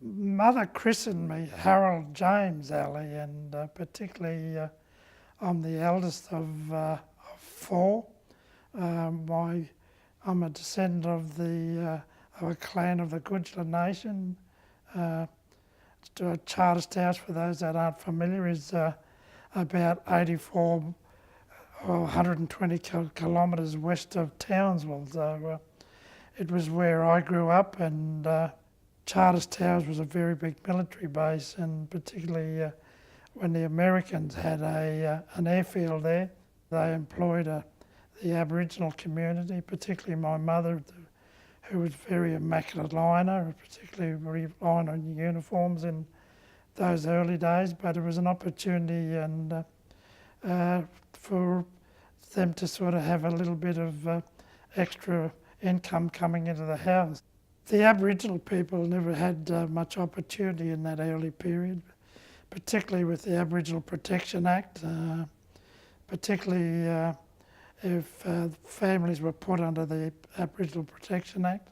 Mother christened me Harold James Allie, and particularly I'm the eldest of four. I'm a descendant of a clan of the Gudjala nation. Charters House, for those that aren't familiar, is about 84 or 120 kilometres west of Townsville. So it was where I grew up, and Charters Towers was a very big military base, and particularly when the Americans had an airfield there, they employed the Aboriginal community, particularly my mother, who was very immaculate liner, particularly relying on uniforms in those early days. But it was an opportunity and for them to sort of have a little bit of extra income coming into the house. The Aboriginal people never had much opportunity in that early period, particularly with the Aboriginal Protection Act, particularly if families were put under the Aboriginal Protection Act.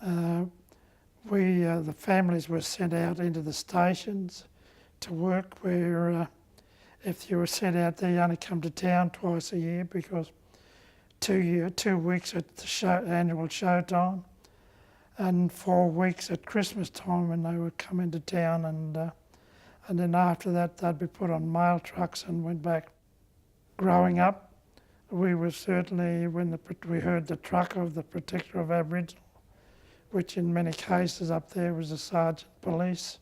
The families were sent out into the stations to work, where if you were sent out there, you only come to town twice a year, because 2 weeks at the annual show time, and 4 weeks at Christmas time when they would come into town, and then after that they'd be put on mail trucks and went back. Growing up, we were certainly, when we heard the truck of the Protector of Aboriginal, which in many cases up there was a sergeant police.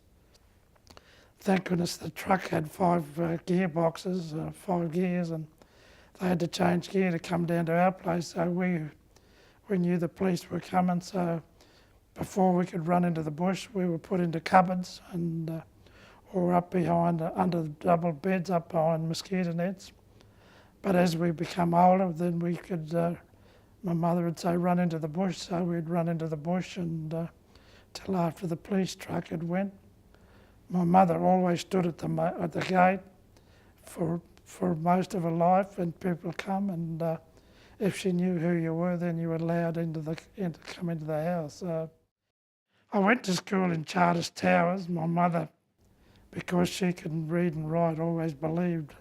Thank goodness the truck had 5 gearboxes, 5 gears, and they had to change gear to come down to our place, so we knew the police were coming. So before we could run into the bush, we were put into cupboards and or up behind, under the double beds, up behind mosquito nets. But as we become older, then we could, my mother would say, run into the bush, so we'd run into the bush and till after the police truck had went. My mother always stood at the gate for most of her life, and people come, and if she knew who you were, then you were allowed to come into the house. I went to school in Charters Towers. My mother, because she couldn't read and write, always believed,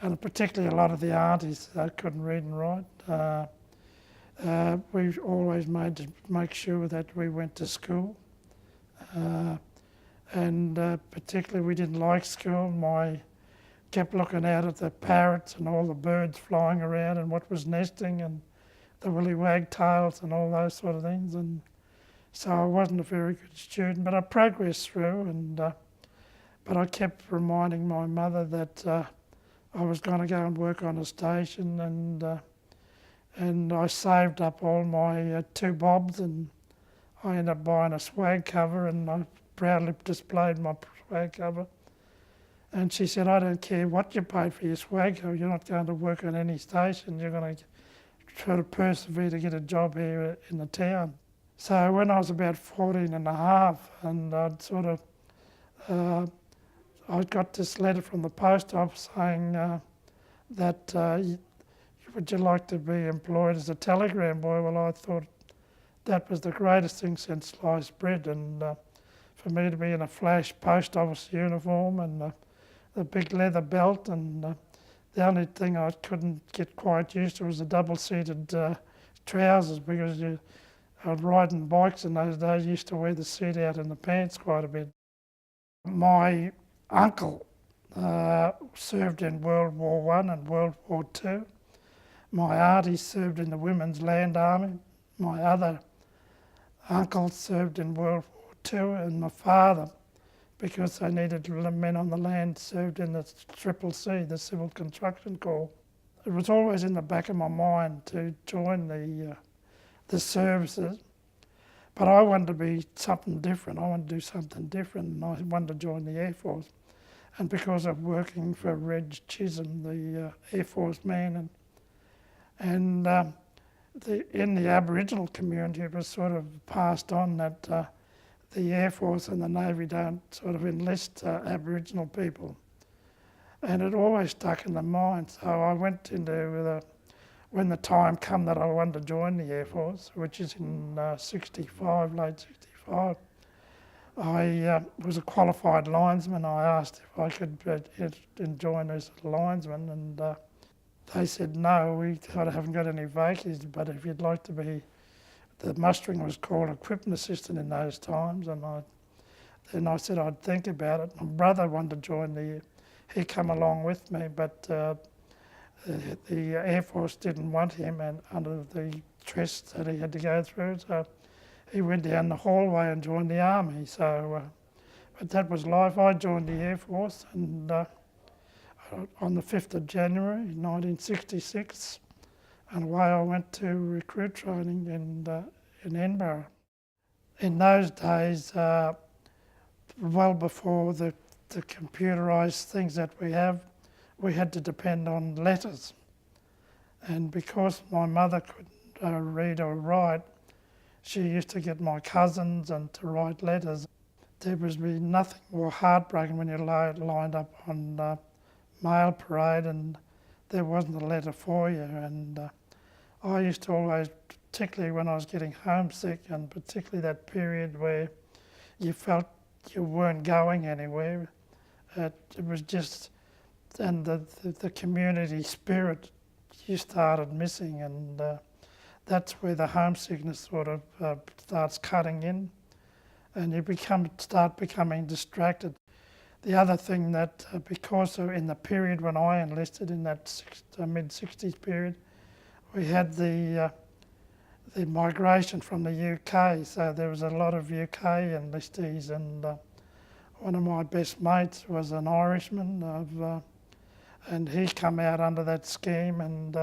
and particularly a lot of the aunties that couldn't read and write, we always made to make sure that we went to school. And particularly we didn't like school. Kept looking out at the parrots and all the birds flying around and what was nesting and the willy wagtails and all those sort of things. And so I wasn't a very good student, but I progressed through. And but I kept reminding my mother that I was going to go and work on a station, and I saved up all my 2 bobs, and I ended up buying a swag cover, and I proudly displayed my swag cover. And she said, I don't care what you pay for your swag cover, you're not going to work on any station, you're going to try to persevere to get a job here in the town. So when I was about 14 and a half, and I'd sort of, I got this letter from the post office saying that would you like to be employed as a telegram boy? Well, I thought that was the greatest thing since sliced bread, and for me to be in a flash post office uniform and the big leather belt, and the only thing I couldn't get quite used to was the double-seated trousers, because I was riding bikes in those days, used to wear the seat out in the pants quite a bit. My uncle served in World War I and World War II. My auntie served in the Women's Land Army. My other uncle served in World War II, and my father, because they needed men on the land, served in the CCC, the Civil Construction Corps. It was always in the back of my mind to join the services, but I wanted to be something different. I wanted to do something different, and I wanted to join the Air Force. And because of working for Reg Chisholm, the Air Force man, and in the Aboriginal community, it was sort of passed on that the Air Force and the Navy don't sort of enlist Aboriginal people. And it always stuck in the mind. So I went into, when the time came that I wanted to join the Air Force, which is in 65, late 65, I was a qualified linesman. I asked if I could join as a linesman, and they said no, we haven't got any vacancies, but if you'd like to be, the mustering was called equipment assistant in those times, and I said I'd think about it. My brother wanted to join he come along with me, but the Air Force didn't want him, and under the stress that he had to go through, so he went down the hallway and joined the army. So, but that was life. I joined the Air Force, and on the 5th of January 1966, and away I went to recruit training in Edinburgh. In those days, well before the computerised things that we have, we had to depend on letters. And because my mother couldn't read or write, she used to get my cousins and to write letters. There was nothing more heartbreaking when you lined up on mail parade and there wasn't a letter for you. And I used to always, particularly when I was getting homesick, and particularly that period where you felt you weren't going anywhere, it was just, and the community spirit you started missing, and that's where the homesickness sort of starts cutting in, and you start becoming distracted. The other thing that, because in the period when I enlisted, in that mid-60s period, we had the migration from the UK, so there was a lot of UK enlistees, and one of my best mates was an Irishman, and he come out under that scheme, and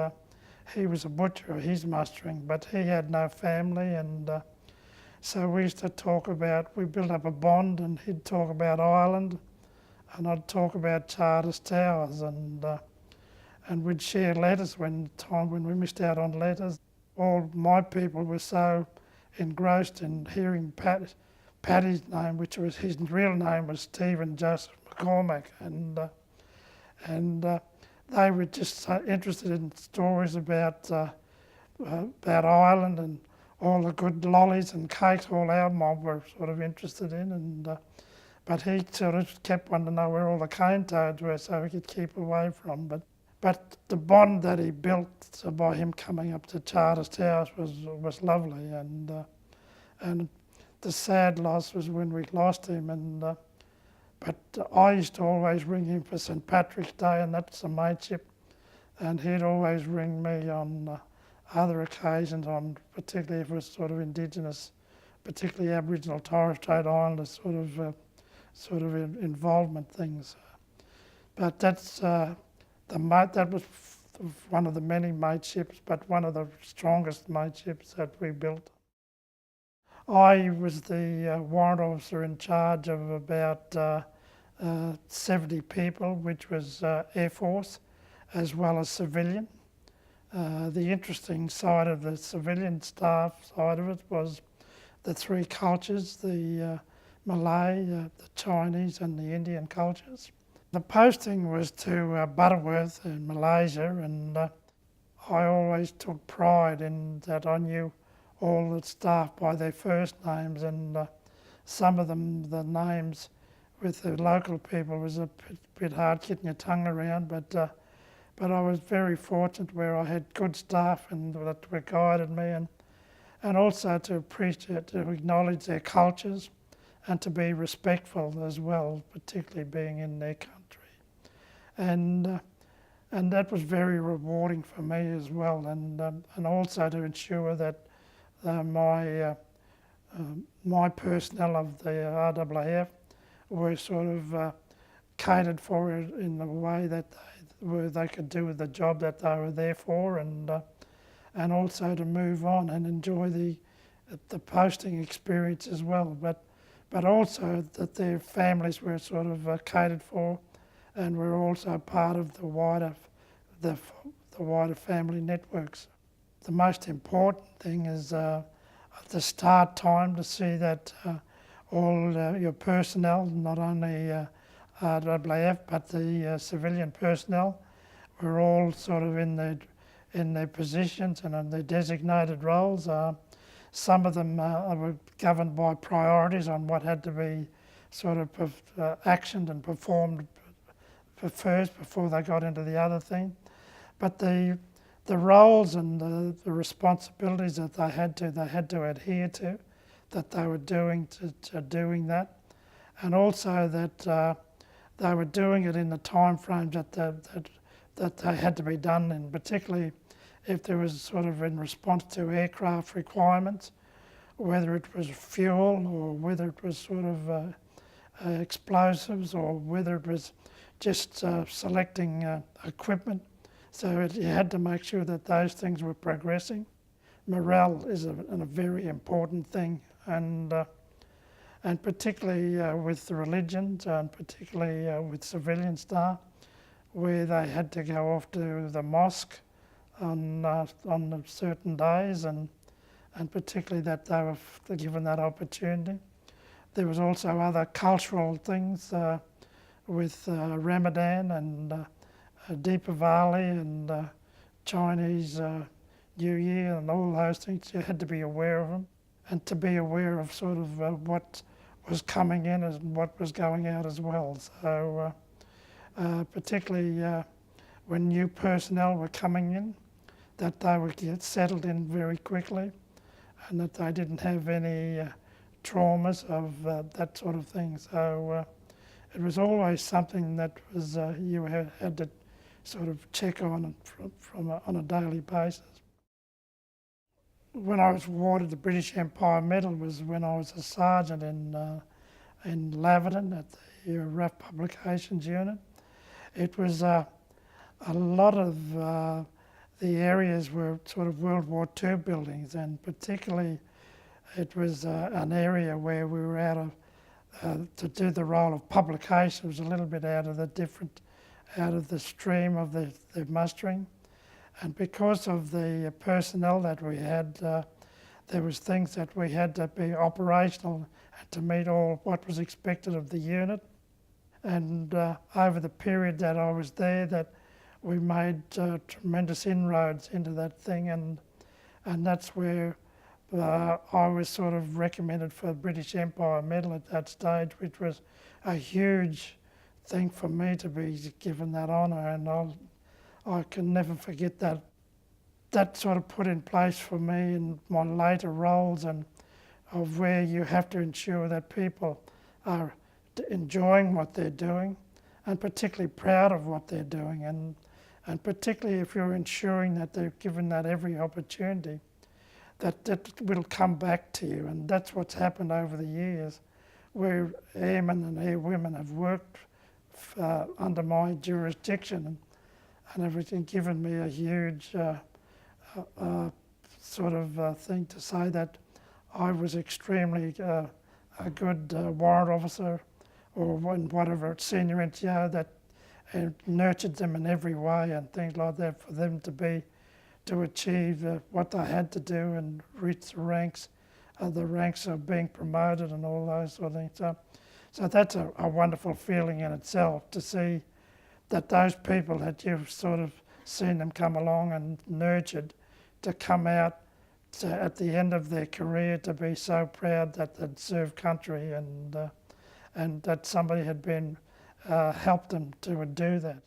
he was a butcher, he's mustering, but he had no family, and so we used to talk about, we built up a bond, and he'd talk about Ireland, and I'd talk about Charters Towers, and we'd share letters when we missed out on letters. All my people were so engrossed in hearing Paddy's name, which was his real name was Stephen Joseph McCormack, and they were just so interested in stories about Ireland and all the good lollies and cakes all our mob were sort of interested in, and but he sort of kept wanting to know where all the cane toads were so he could keep away from. But the bond that he built by him coming up to Charters Towers was lovely, and the sad loss was when we lost him, but I used to always ring him for St Patrick's Day, and that's a mateship, and he'd always ring me on other occasions, particularly if it was sort of Indigenous, particularly Aboriginal Torres Strait Islander sort of involvement things. But that's that was one of the many mateships, but one of the strongest mateships that we built. I was the warrant officer in charge of about 70 people, which was Air Force as well as civilian. The interesting side of the civilian staff side of it was the three cultures, the Malay, the Chinese and the Indian cultures. The posting was to Butterworth in Malaysia, and I always took pride in that I knew all the staff by their first names, and some of them, the names with the local people was a bit hard getting your tongue around, but I was very fortunate where I had good staff and that guided me, and also to appreciate, to acknowledge their cultures and to be respectful as well, particularly being in their country. And that was very rewarding for me as well, and also to ensure that my personnel of the RAAF were sort of catered for in the way that they could do the job that they were there for, and also to move on and enjoy the posting experience as well, but also that their families were sort of catered for, and were also part of the wider family networks. The most important thing is at the start time to see that all your personnel, not only RAAF but the civilian personnel, were all sort of in their positions and in their designated roles. some of them were governed by priorities on what had to be sort of actioned and performed first before they got into the other thing. But the roles and the responsibilities that they had to adhere to, that they were doing doing that, and also that they were doing it in the time frames that they had to be done in, particularly if there was sort of in response to aircraft requirements, whether it was fuel or whether it was sort of explosives or whether it was just selecting equipment. So you had to make sure that those things were progressing. Morale is a very important thing, and particularly with the religions and particularly with civilian staff, where they had to go off to the mosque on certain days, and particularly that they were given that opportunity. There was also other cultural things with Ramadan and Deepavali and Chinese New Year and all those things. You had to be aware of them, and to be aware of sort of what was coming in and what was going out as well. So particularly when new personnel were coming in, that they would get settled in very quickly and that they didn't have any traumas of that sort of thing. So it was always something that was you had to sort of check on on a daily basis. When I was awarded the British Empire Medal was when I was a sergeant in Laverton at the RAAF Publications Unit. It was a lot of the areas were sort of World War II buildings, and particularly it was an area where we were out of to do the role of publication. It was a little bit out of the stream of the mustering, and because of the personnel that we had, there was things that we had to be operational and to meet all what was expected of the unit. And over the period that I was there, that we made tremendous inroads into that thing, and that's where I was sort of recommended for the British Empire Medal at that stage, which was a huge thing for me to be given that honour, and I can never forget that. That sort of put in place for me in my later roles, and of where you have to ensure that people are enjoying what they're doing and particularly proud of what they're doing, and particularly if you're ensuring that they're given that every opportunity, that will come back to you. And that's what's happened over the years, where airmen and airwomen have worked under my jurisdiction and everything, given me a huge sort of thing to say that I was extremely a good warrant officer or whatever senior NTO that nurtured them in every way and things like that for them to achieve what they had to do and reach the ranks of being promoted and all those sort of things. So that's a wonderful feeling in itself, to see that those people that you've sort of seen them come along and nurtured to come out at the end of their career to be so proud that they'd served country and that somebody had been helped them to do that.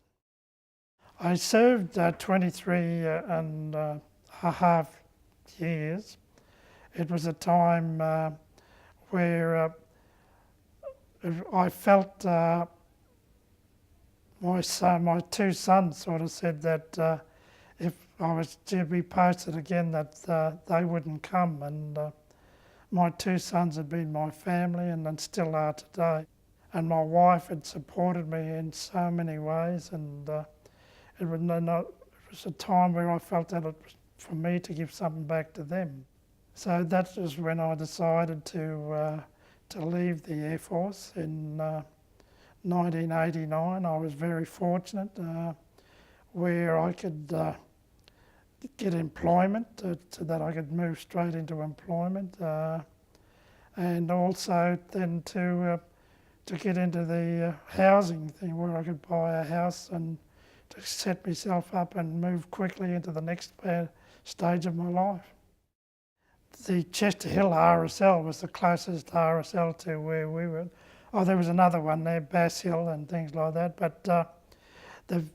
I served 23 and a half years. It was a time where I felt my two sons sort of said that if I was to be posted again, that they wouldn't come. And my two sons had been my family and still are today. And my wife had supported me in so many ways, and it was a time where I felt that it was for me to give something back to them. So that was when I decided to leave the Air Force in 1989. I was very fortunate where I could get employment, so that I could move straight into employment, and also then to get into the housing thing, where I could buy a house and to set myself up and move quickly into the next stage of my life. the Chester Hill RSL was the closest RSL to where we were. Oh, there was another one there, Bass Hill and things like that. But the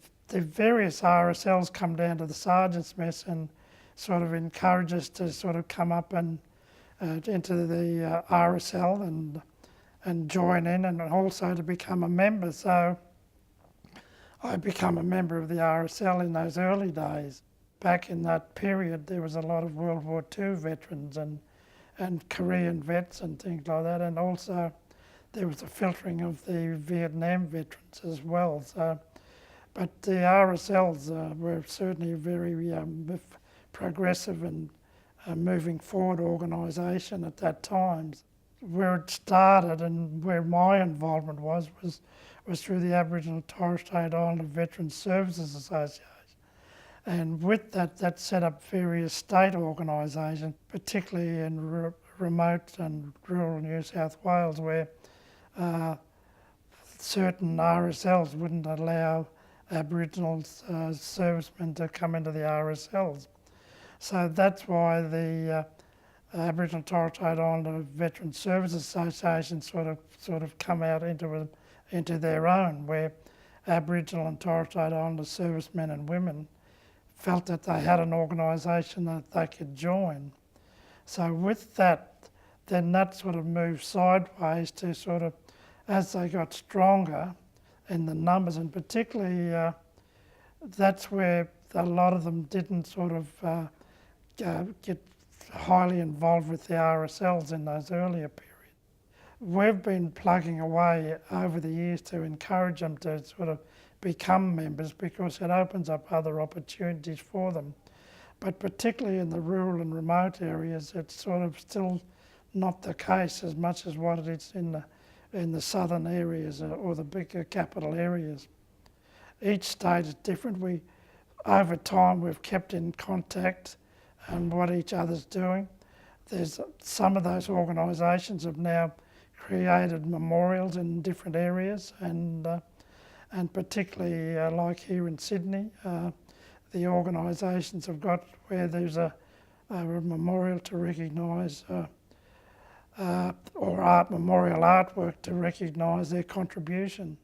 various RSLs come down to the sergeant's mess and sort of encourage us to sort of come up and into the RSL and join in, and also to become a member. So I became a member of the RSL in those early days. Back in that period, there was a lot of World War II veterans and Korean vets and things like that, and also there was a filtering of the Vietnam veterans as well. So, but the RSLs were certainly a very progressive and moving forward organisation at that time. Where it started and where my involvement was through the Aboriginal and Torres Strait Islander Veterans Services Association. And with that set up various state organisations, particularly in remote and rural New South Wales, where certain RSLs wouldn't allow Aboriginal servicemen to come into the RSLs. So that's why the Aboriginal and Torres Strait Islander Veterans Services Association sort of come out into their own, where Aboriginal and Torres Strait Islander servicemen and women felt that they had an organisation that they could join. So with that, then that sort of moved sideways to sort of, as they got stronger in the numbers, and particularly that's where a lot of them didn't sort of get highly involved with the RSLs in those earlier periods. We've been plugging away over the years to encourage them to sort of become members, because it opens up other opportunities for them. But particularly in the rural and remote areas, it's sort of still not the case as much as what it is in the southern areas or the bigger capital areas. Each state is different. Over time, we've kept in contact and what each other's doing. There's some of those organisations have now created memorials in different areas, and particularly like here in Sydney, the organisations have got where there's a memorial to recognise or memorial artwork to recognise their contribution.